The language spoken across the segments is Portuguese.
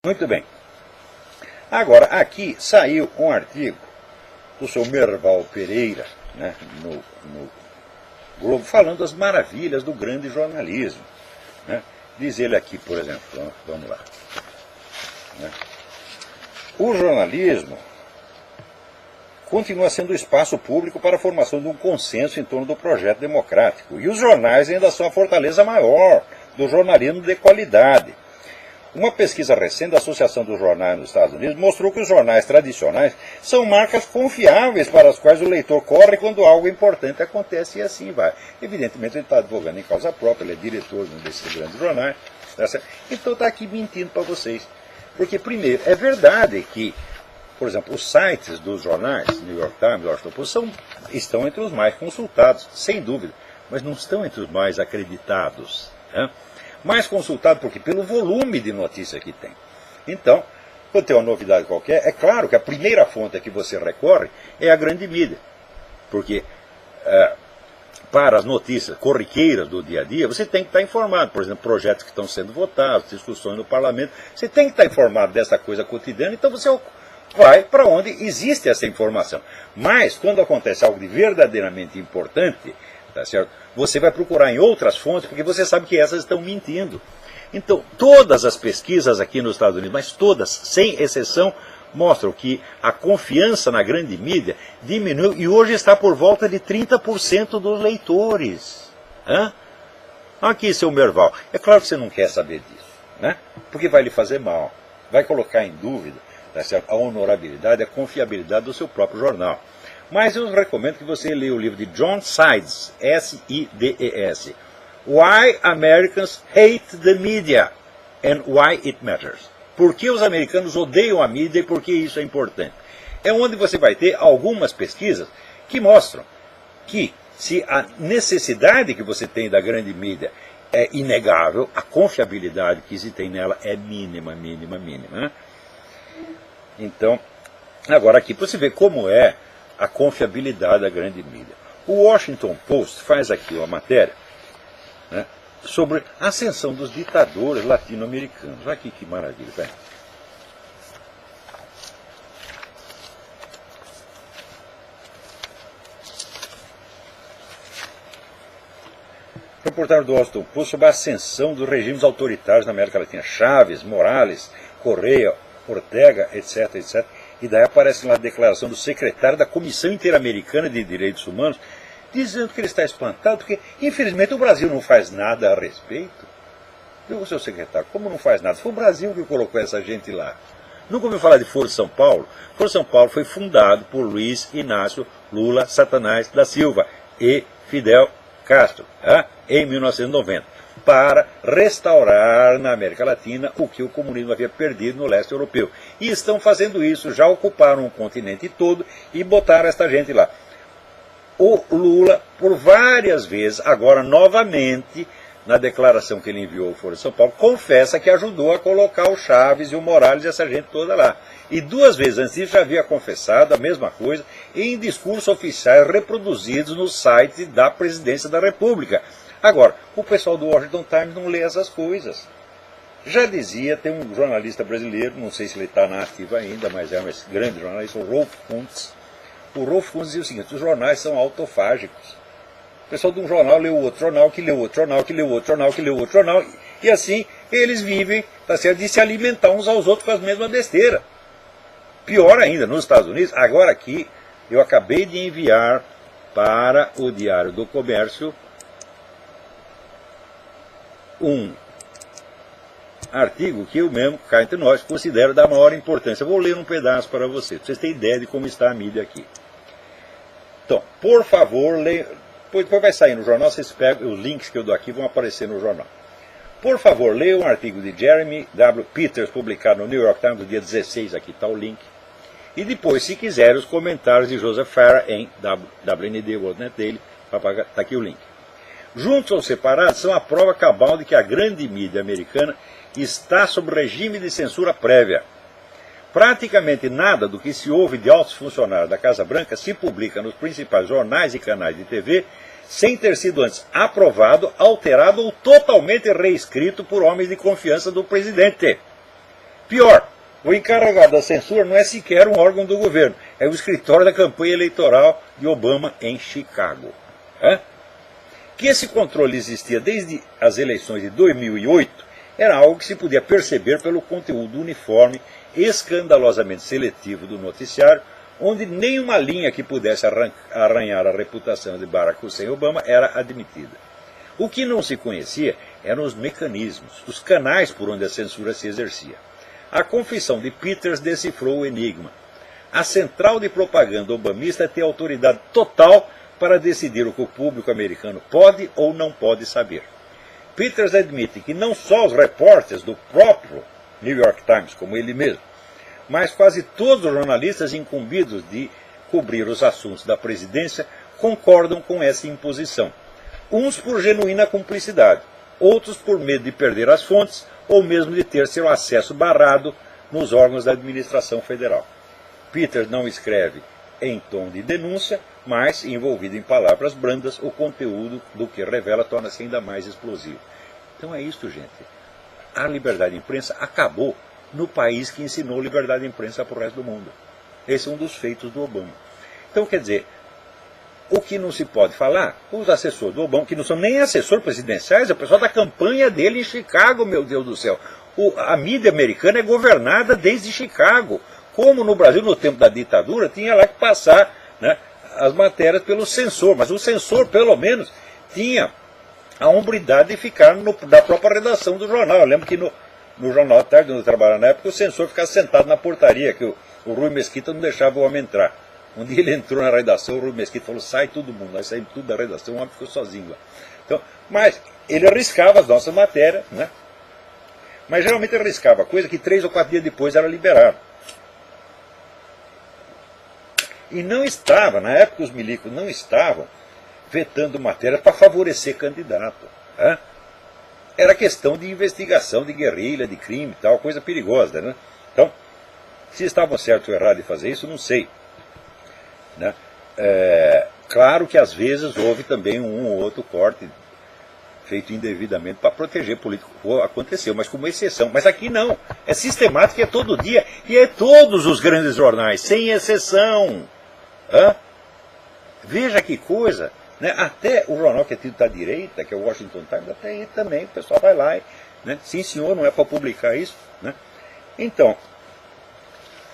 Muito bem. Agora, aqui saiu um artigo do seu Merval Pereira, né, no Globo, falando das maravilhas do grande jornalismo. Né? Diz ele aqui, por exemplo, vamos lá. Né? O jornalismo continua sendo o espaço público para a formação de um consenso em torno do projeto democrático. E os jornais ainda são a fortaleza maior do jornalismo de qualidade. Uma pesquisa recente da Associação dos Jornais nos Estados Unidos mostrou que os jornais tradicionais são marcas confiáveis para as quais o leitor corre quando algo importante acontece, e assim vai. Evidentemente ele está advogando em causa própria, ele é diretor de um desses grandes jornais, tá certo? Então está aqui mentindo para vocês. Porque, primeiro, é verdade que, por exemplo, os sites dos jornais, New York Times, Washington Post, estão entre os mais consultados, sem dúvida, mas não estão entre os mais acreditados. Né? Mais consultado porque pelo volume de notícia que tem. Então, quando tem uma novidade qualquer, é claro que a primeira fonte a que você recorre é a grande mídia. Porque para as notícias corriqueiras do dia a dia, você tem que estar informado. Por exemplo, projetos que estão sendo votados, discussões no parlamento, você tem que estar informado dessa coisa cotidiana, então você vai para onde existe essa informação. Mas, quando acontece algo de verdadeiramente importante, tá certo? Você vai procurar em outras fontes, porque você sabe que essas estão mentindo. Então, todas as pesquisas aqui nos Estados Unidos, mas todas, sem exceção, mostram que a confiança na grande mídia diminuiu e hoje está por volta de 30% dos leitores. Hã? Aqui, seu Merval, é claro que você não quer saber disso, né? Porque vai lhe fazer mal, vai colocar em dúvida, tá certo? A honorabilidade, a confiabilidade do seu próprio jornal. Mas eu recomendo que você leia o livro de John Sides, S-I-D-E-S, Why Americans Hate the Media and Why It Matters. Por que os americanos odeiam a mídia e por que isso é importante. É onde você vai ter algumas pesquisas que mostram que se a necessidade que você tem da grande mídia é inegável, a confiabilidade que se tem nela é mínima, mínima, mínima. Né? Então, agora aqui para você ver como é a confiabilidade da grande mídia. O Washington Post faz aqui uma matéria, né, sobre a ascensão dos ditadores latino-americanos. Olha aqui que maravilha. Vai. Reportagem do Washington Post sobre a ascensão dos regimes autoritários na América Latina. Chávez, Morales, Correa, Ortega, etc, etc. E daí aparece lá a declaração do secretário da Comissão Interamericana de Direitos Humanos, dizendo que ele está espantado, porque, infelizmente, o Brasil não faz nada a respeito. Viu, seu secretário, como não faz nada? Foi o Brasil que colocou essa gente lá. Nunca ouviu falar de Foro São Paulo? Foro São Paulo foi fundado por Luiz Inácio Lula Satanás da Silva e Fidel Castro, em 1990. Para restaurar na América Latina o que o comunismo havia perdido no leste europeu. E estão fazendo isso, já ocuparam o continente todo e botaram esta gente lá. O Lula, por várias vezes, agora novamente, na declaração que ele enviou ao Foro de São Paulo, confessa que ajudou a colocar o Chávez e o Morales e essa gente toda lá. E 2 vezes antes disso já havia confessado a mesma coisa em discursos oficiais reproduzidos no site da Presidência da República. Agora, o pessoal do Washington Times não lê essas coisas. Já dizia, tem um jornalista brasileiro, não sei se ele está na ativa ainda, mas é um grande jornalista, o Rolf Kuntz. O Rolf Kuntz dizia o seguinte: os jornais são autofágicos. O pessoal de um jornal lê o outro jornal, que lê o outro jornal, que lê o outro jornal, que lê o outro jornal, e assim eles vivem, tá certo, de se alimentar uns aos outros com as mesmas besteiras. Pior ainda, nos Estados Unidos, agora aqui, eu acabei de enviar para o Diário do Comércio um artigo que eu mesmo, cá entre nós, considero da maior importância. Eu vou ler um pedaço para vocês terem ideia de como está a mídia aqui. Então, por favor, leia. Depois vai sair no jornal, vocês pegam, os links que eu dou aqui vão aparecer no jornal. Por favor, leia um artigo de Jeremy W. Peters, publicado no New York Times, no dia 16, aqui está o link. E depois, se quiser, os comentários de Joseph Farah em WND, World Net Daily, está aqui o link. Juntos ou separados, são a prova cabal de que a grande mídia americana está sob regime de censura prévia. Praticamente nada do que se ouve de altos funcionários da Casa Branca se publica nos principais jornais e canais de TV sem ter sido antes aprovado, alterado ou totalmente reescrito por homens de confiança do presidente. Pior, o encarregado da censura não é sequer um órgão do governo, é o escritório da campanha eleitoral de Obama em Chicago. Que esse controle existia desde as eleições de 2008 era algo que se podia perceber pelo conteúdo uniforme, escandalosamente seletivo do noticiário, onde nenhuma linha que pudesse arranhar a reputação de Barack Hussein Obama era admitida. O que não se conhecia eram os mecanismos, os canais por onde a censura se exercia. A confissão de Peters decifrou o enigma. A central de propaganda obamista tem autoridade total para decidir o que o público americano pode ou não pode saber. Peters admite que não só os repórteres do próprio New York Times, como ele mesmo, mas quase todos os jornalistas incumbidos de cobrir os assuntos da presidência concordam com essa imposição. Uns por genuína cumplicidade, outros por medo de perder as fontes ou mesmo de ter seu acesso barrado nos órgãos da administração federal. Peters não escreve em tom de denúncia, mas, envolvido em palavras brandas, o conteúdo do que revela torna-se ainda mais explosivo. Então é isso, gente. A liberdade de imprensa acabou no país que ensinou liberdade de imprensa para o resto do mundo. Esse é um dos feitos do Obama. Então, quer dizer, o que não se pode falar, os assessores do Obama, que não são nem assessores presidenciais, é o pessoal da campanha dele em Chicago, meu Deus do céu. A mídia americana é governada desde Chicago. Como no Brasil, no tempo da ditadura, tinha lá que passar, né, as matérias pelo censor. Mas o censor, pelo menos, tinha a hombridade de ficar da própria redação do jornal. Eu lembro que no Jornal da Tarde, onde eu trabalhava na época, o censor ficava sentado na portaria, que o Rui Mesquita não deixava o homem entrar. Um dia ele entrou na redação, o Rui Mesquita falou, sai todo mundo. Nós saímos tudo da redação, o homem ficou sozinho lá. Então, mas ele arriscava as nossas matérias, né? Mas geralmente ele arriscava coisa que 3 ou 4 dias depois era liberado. E não estava, na época os milicos não estavam vetando matérias para favorecer candidato. Era questão de investigação, de guerrilha, de crime e tal, coisa perigosa, né? Então, se estavam certos ou errados de fazer isso, não sei. Né? Claro que às vezes houve também um ou outro corte feito indevidamente para proteger político. Aconteceu, mas como exceção. Mas aqui não. É sistemático, é todo dia. E é todos os grandes jornais, sem exceção. Veja que coisa. Né? Até o jornal que é tido da direita, que é o Washington Times, até aí também o pessoal vai lá. Né? Sim, senhor, não é para publicar isso. Né? Então,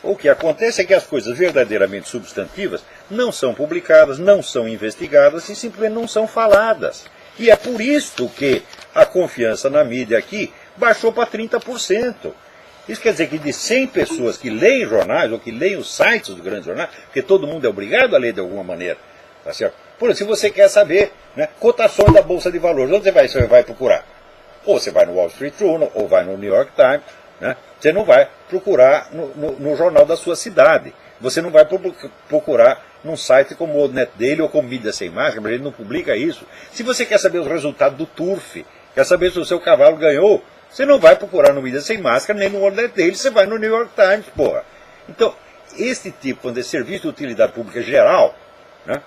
o que acontece é que as coisas verdadeiramente substantivas não são publicadas, não são investigadas e simplesmente não são faladas. E é por isso que a confiança na mídia aqui baixou para 30%. Isso quer dizer que de 100 pessoas que leem jornais ou que leem os sites dos grandes jornais, porque todo mundo é obrigado a ler de alguma maneira, tá certo? Por exemplo, se você quer saber, né, cotações da Bolsa de Valores, onde você vai procurar? Ou você vai no Wall Street Journal, ou vai no New York Times, né? Você não vai procurar no jornal da sua cidade. Você não vai procurar num site como o Net Daily ou como Mídia Sem Máscara, mas ele não publica isso. Se você quer saber os resultados do Turf, quer saber se o seu cavalo ganhou, você não vai procurar no Mídia Sem Máscara nem no Net Daily, você vai no New York Times, porra. Então, esse tipo, quando é serviço de utilidade pública geral, né?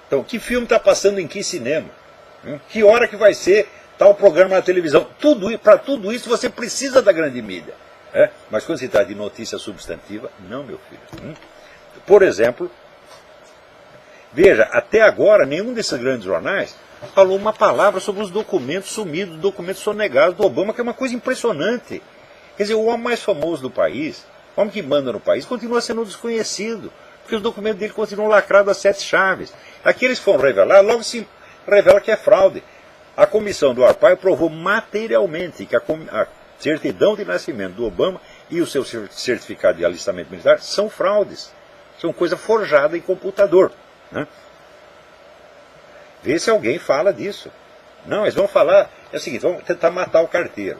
Então, que filme está passando em que cinema? Que hora que vai ser tal programa na televisão? Para tudo isso você precisa da grande mídia. Mas quando se trata de notícia substantiva, não, meu filho. Por exemplo, veja, até agora nenhum desses grandes jornais falou uma palavra sobre os documentos sumidos, documentos sonegados do Obama, que é uma coisa impressionante. Quer dizer, o homem mais famoso do país, o homem que manda no país, continua sendo desconhecido, porque os documentos dele continuam lacrados a 7 chaves. Aqueles que foram revelar, logo se revela que é fraude. A comissão do Arpaio provou materialmente que a certidão de nascimento do Obama e o seu certificado de alistamento militar são fraudes. São coisa forjada em computador. Né? Vê se alguém fala disso. Não, eles vão falar, é o seguinte, vão tentar matar o carteiro.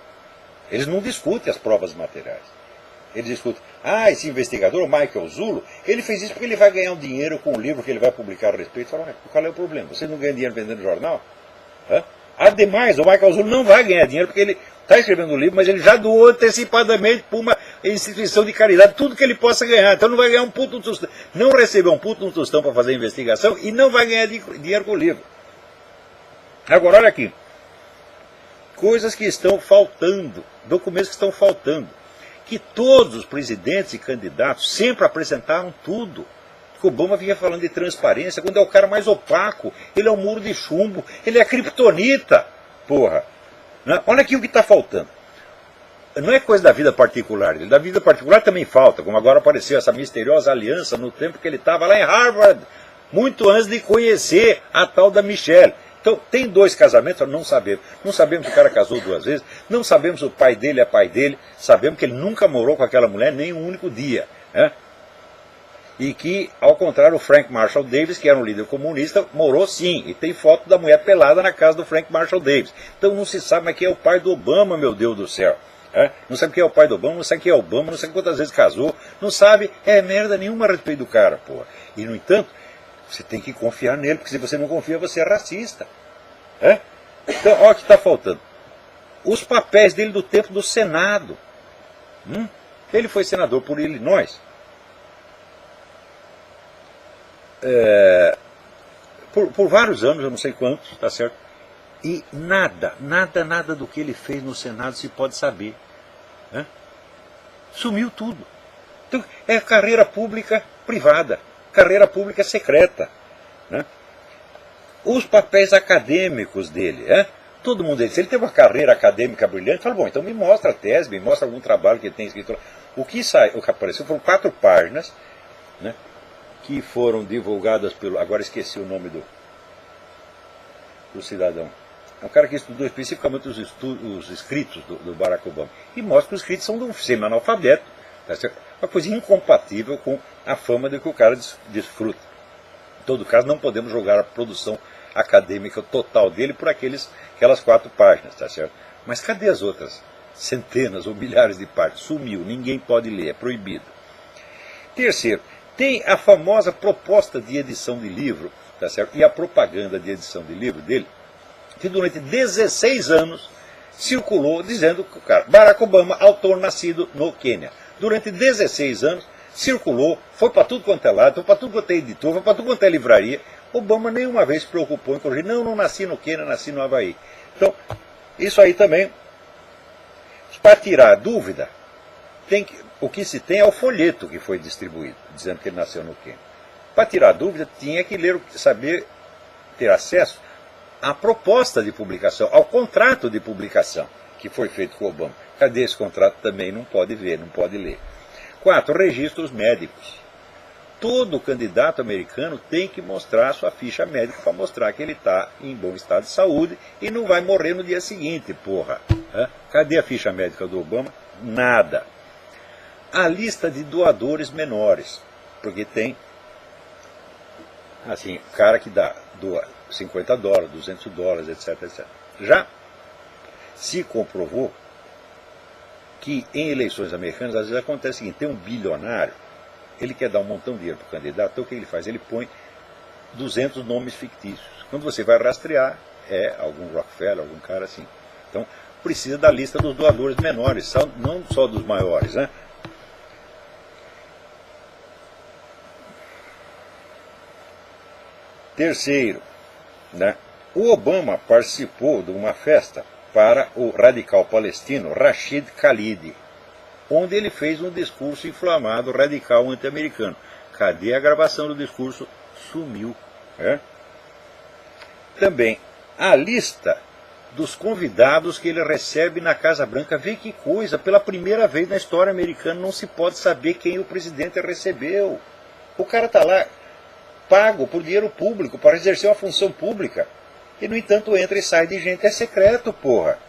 Eles não discutem as provas materiais. Eles discutem, esse investigador, o Michael Zullo, ele fez isso porque ele vai ganhar um dinheiro com o livro que ele vai publicar a respeito. Fala, qual é o problema? Você não ganha dinheiro vendendo jornal? Ademais, o Michael Zullo não vai ganhar dinheiro porque ele está escrevendo um livro, mas ele já doou antecipadamente para uma instituição de caridade tudo que ele possa ganhar. Então não vai ganhar um puto no tostão. Não recebeu um puto no tostão para fazer a investigação e não vai ganhar dinheiro com o livro. Agora, olha aqui. Coisas que estão faltando, documentos que estão faltando, que todos os presidentes e candidatos sempre apresentaram tudo. Que Obama vinha falando de transparência, quando é o cara mais opaco, ele é um muro de chumbo, ele é criptonita, porra. Né? Olha aqui o que está faltando. Não é coisa da vida particular dele, da vida particular também falta, como agora apareceu essa misteriosa aliança no tempo que ele estava lá em Harvard, muito antes de conhecer a tal da Michelle. Então, tem 2 casamentos, não sabemos. Não sabemos se o cara casou 2 vezes, não sabemos se o pai dele é pai dele, sabemos que ele nunca morou com aquela mulher nem um único dia. Né? E que, ao contrário, o Frank Marshall Davis, que era um líder comunista, morou sim, e tem foto da mulher pelada na casa do Frank Marshall Davis. Então não se sabe mais quem é o pai do Obama, meu Deus do céu. Não sabe quem é o pai do Obama, não sabe quem é o Obama, não sabe quantas vezes casou, não sabe merda nenhuma a respeito do cara, porra. E, no entanto, você tem que confiar nele, porque se você não confia, você é racista. Então, olha o que está faltando. Os papéis dele do tempo do Senado. Ele foi senador por Illinois. Por vários anos, eu não sei quantos, tá certo? E nada do que ele fez no Senado se pode saber. Sumiu tudo. Então, é carreira pública privada, carreira pública secreta. Né? Os papéis acadêmicos dele, todo mundo diz, se ele tem uma carreira acadêmica brilhante, fala, bom, então me mostra a tese, me mostra algum trabalho que ele tem escrito. O que apareceu foram 4 páginas, né, que foram divulgadas pelo, agora esqueci o nome do cidadão. É um cara que estudou especificamente os escritos do Barack Obama. E mostra que os escritos são de um semi-analfabeto. Tá certo? Uma coisa incompatível com a fama de que o cara desfruta. Em todo caso, não podemos jogar a produção acadêmica total dele por aquelas 4 páginas. Tá certo? Mas cadê as outras centenas ou milhares de páginas? Sumiu, ninguém pode ler, é proibido. Terceiro, tem a famosa proposta de edição de livro, tá certo? E a propaganda de edição de livro dele, que durante 16 anos circulou dizendo que o cara, Barack Obama, autor nascido no Quênia. Durante 16 anos circulou, foi para tudo quanto é lado, foi para tudo quanto é editor, foi para tudo quanto é livraria. Obama nenhuma vez se preocupou em corrigir. Não nasci no Quênia, nasci no Havaí. Então, isso aí também, para tirar a dúvida, o que se tem é o folheto que foi distribuído, dizendo que ele nasceu no Quênia. Para tirar a dúvida, tinha que ler, saber, ter acesso à proposta de publicação, ao contrato de publicação que foi feito com o Obama. Cadê esse contrato? Também não pode ver, não pode ler. 4, registros médicos. Todo candidato americano tem que mostrar a sua ficha médica para mostrar que ele está em bom estado de saúde e não vai morrer no dia seguinte, porra. Cadê a ficha médica do Obama? Nada. A lista de doadores menores, porque tem, assim, o cara que doa $50, $200, etc. Já se comprovou que em eleições americanas, às vezes acontece o seguinte, tem um bilionário, ele quer dar um montão de dinheiro para o candidato, então o que ele faz? Ele põe 200 nomes fictícios. Quando você vai rastrear, é algum Rockefeller, algum cara assim. Então, precisa da lista dos doadores menores, não só dos maiores, né? Terceiro, né? O Obama participou de uma festa para o radical palestino Rashid Khalidi, onde ele fez um discurso inflamado, radical, anti-americano. Cadê a gravação do discurso? Sumiu. Também, a lista dos convidados que ele recebe na Casa Branca. Vê que coisa, pela primeira vez na história americana não se pode saber quem o presidente recebeu. O cara está lá, pago por dinheiro público, para exercer uma função pública. E, no entanto, entra e sai de gente. É secreto, porra.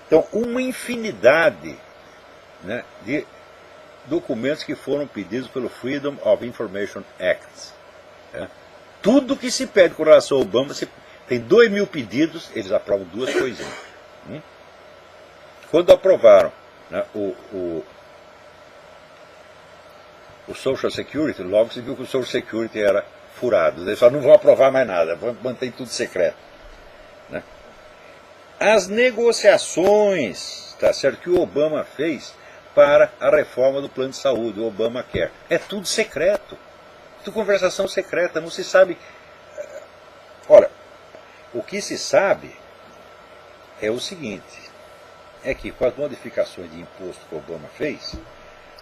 Então, uma infinidade, né, de documentos que foram pedidos pelo Freedom of Information Act. Tudo que se pede com relação ao Obama, tem 2.000 pedidos, eles aprovam 2 coisinhas. Quando aprovaram, né, o Social Security, logo se viu que o Social Security era furado. Eles falaram, não vão aprovar mais nada, vão manter tudo secreto. Né? As negociações, tá certo, que o Obama fez para a reforma do plano de saúde, o Obamacare, é tudo secreto. Tudo conversação secreta, não se sabe. Olha, o que se sabe é o seguinte, é que com as modificações de imposto que o Obama fez,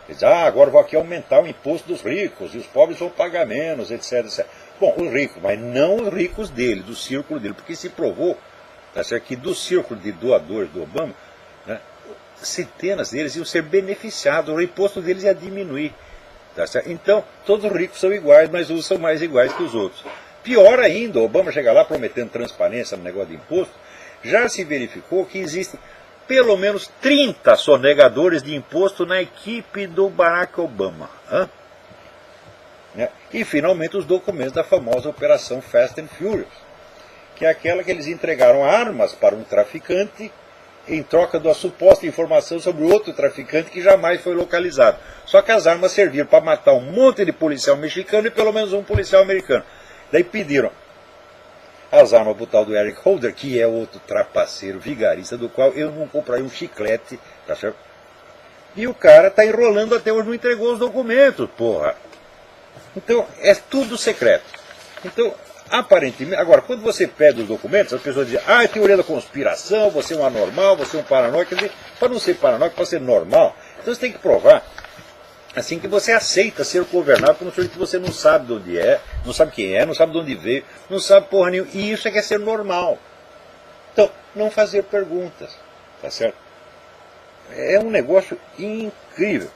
ele diz, agora vou aqui aumentar o imposto dos ricos, e os pobres vão pagar menos, etc, etc. Bom, os ricos, mas não os ricos dele, do círculo dele, porque se provou, tá certo, que do círculo de doadores do Obama, né, centenas deles iam ser beneficiados, o imposto deles ia diminuir. Tá certo? Então, todos os ricos são iguais, mas uns são mais iguais que os outros. Pior ainda, o Obama chega lá prometendo transparência no negócio de imposto, já se verificou que existem pelo menos 30 sonegadores de imposto na equipe do Barack Obama. E, finalmente, os documentos da famosa Operação Fast and Furious, que é aquela que eles entregaram armas para um traficante em troca da suposta informação sobre outro traficante que jamais foi localizado. Só que as armas serviram para matar um monte de policial mexicano e pelo menos um policial americano. Daí pediram as armas para o tal do Eric Holder, que é outro trapaceiro vigarista, do qual eu não compraria um chiclete, tá certo? E o cara está enrolando até hoje, não entregou os documentos, porra. Então, é tudo secreto. Então, aparentemente, agora, quando você pede os documentos, as pessoas dizem, é teoria da conspiração, você é um anormal, você é um paranoico. Quer dizer, para não ser paranoico, para ser normal, então você tem que provar, assim, que você aceita ser governado por um sujeito que você não sabe de onde é, não sabe quem é, não sabe de onde veio, não sabe porra nenhuma, e isso é que é ser normal. Então, não fazer perguntas, tá certo? É um negócio incrível.